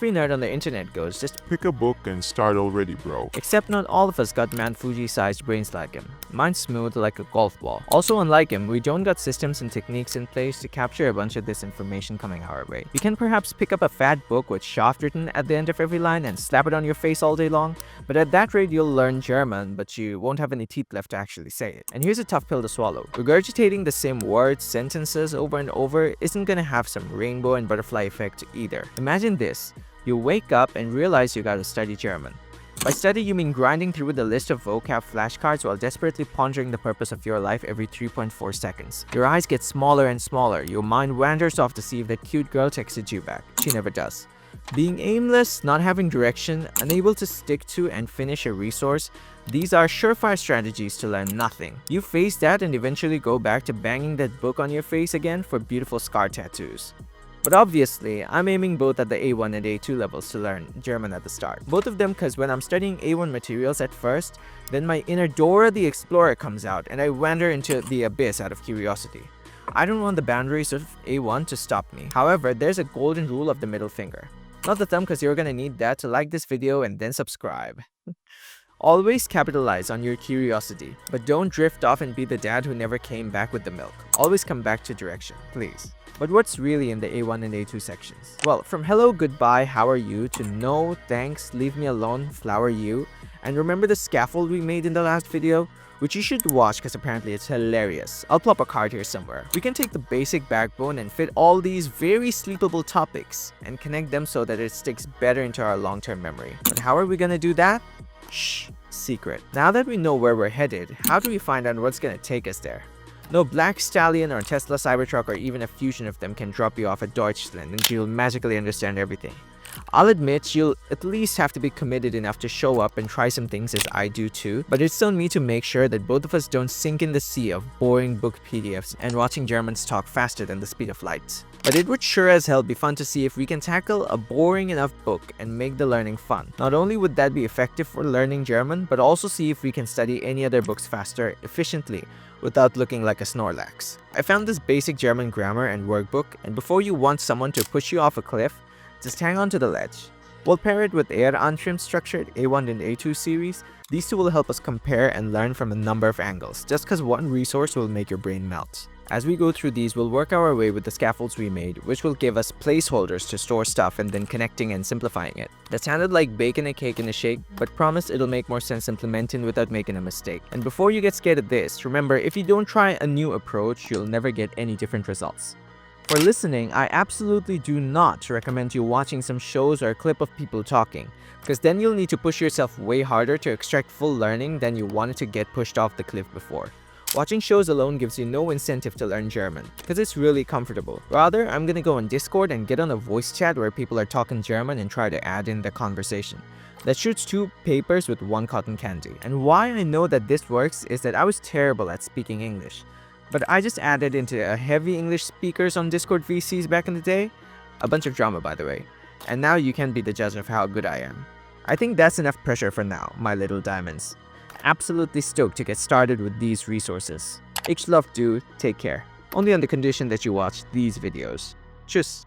every nerd on the internet goes, just Pick a book and start already, bro. except not all of us got Mount Fuji-sized brains like him. Mine's smooth like a golf ball. Also, unlike him, we don't got systems and techniques in place to capture a bunch of this information coming our way. You can perhaps pick up a fat book with Schaft written at the end of every line and slap it on your face all day long, but at that rate you'll learn German, but you won't have any teeth left to actually say it. And here's a tough pill to swallow. Regurgitating the same words, sentences over and over isn't gonna have some rainbow and butterfly effect either. Imagine this. You wake up and realize you gotta study German. By study, you mean grinding through the list of vocab flashcards while desperately pondering the purpose of your life every 3.4 seconds. Your eyes get smaller and smaller, your mind wanders off to see if that cute girl texted you back. She never does. Being aimless, not having direction, unable to stick to and finish a resource, these are surefire strategies to learn nothing. You face that and eventually go back to banging that book on your face again for beautiful scar tattoos. But obviously, I'm aiming both at the A1 and A2 levels to learn German at the start. Both of them because when I'm studying A1 materials at first, then my inner Dora the Explorer comes out and I wander into the abyss out of curiosity. I don't want the boundaries of A1 to stop me. However, there's a golden rule of the middle finger. Not the thumb because you're gonna need that to like this video and then subscribe. Always capitalize on your curiosity, but don't drift off and be the dad who never came back with the milk. Always come back to direction, please. But what's really in the A1 and A2 sections? Well, from hello, goodbye, how are you, to no, thanks, leave me alone, flower you, and remember the scaffold we made in the last video? Which you should watch because apparently it's hilarious. I'll plop a card here somewhere. We can take the basic backbone and fit all these very sleepable topics and connect them so that it sticks better into our long-term memory. But how are we gonna do that? Shh, secret. Now that we know where we're headed, how do we find out what's gonna take us there? No Black Stallion or Tesla Cybertruck or even a fusion of them can drop you off at Deutschland and you'll magically understand everything. I'll admit you'll at least have to be committed enough to show up and try some things as I do too, but it's on me to make sure that both of us don't sink in the sea of boring book PDFs and watching Germans talk faster than the speed of light. But it would sure as hell be fun to see if we can tackle a boring enough book and make the learning fun. Not only would that be effective for learning German, but also see if we can study any other books faster, efficiently, without looking like a Snorlax. I found this basic German grammar and workbook, and before you want someone to push you off a cliff, just hang on to the ledge. We'll pair it with Ehrenantrieb's structured A1 and A2 series. These two will help us compare and learn from a number of angles, just cause one resource will make your brain melt. As we go through these, we'll work our way with the scaffolds we made, which will give us placeholders to store stuff and then connecting and simplifying it. That sounded like baking a cake in a shake, but promise it'll make more sense implementing without making a mistake. And before you get scared of this, remember if you don't try a new approach, you'll never get any different results. For listening, I absolutely do not recommend you watching some shows or a clip of people talking, because then you'll need to push yourself way harder to extract full learning than you wanted to get pushed off the cliff before. Watching shows alone gives you no incentive to learn German, because it's really comfortable. Rather, I'm gonna go on Discord and get on a voice chat where people are talking German and try to add in the conversation. That shoots 2 papers with 1 cotton candy. And why I know that this works is that I was terrible at speaking English. But I just added into a heavy English speakers on Discord VCs back in the day. A bunch of drama, by the way. And now you can be the judge of how good I am. I think that's enough pressure for now, my little diamonds. Absolutely stoked to get started with these resources. Ich love you, take care. Only on the condition that you watch these videos. Tschüss.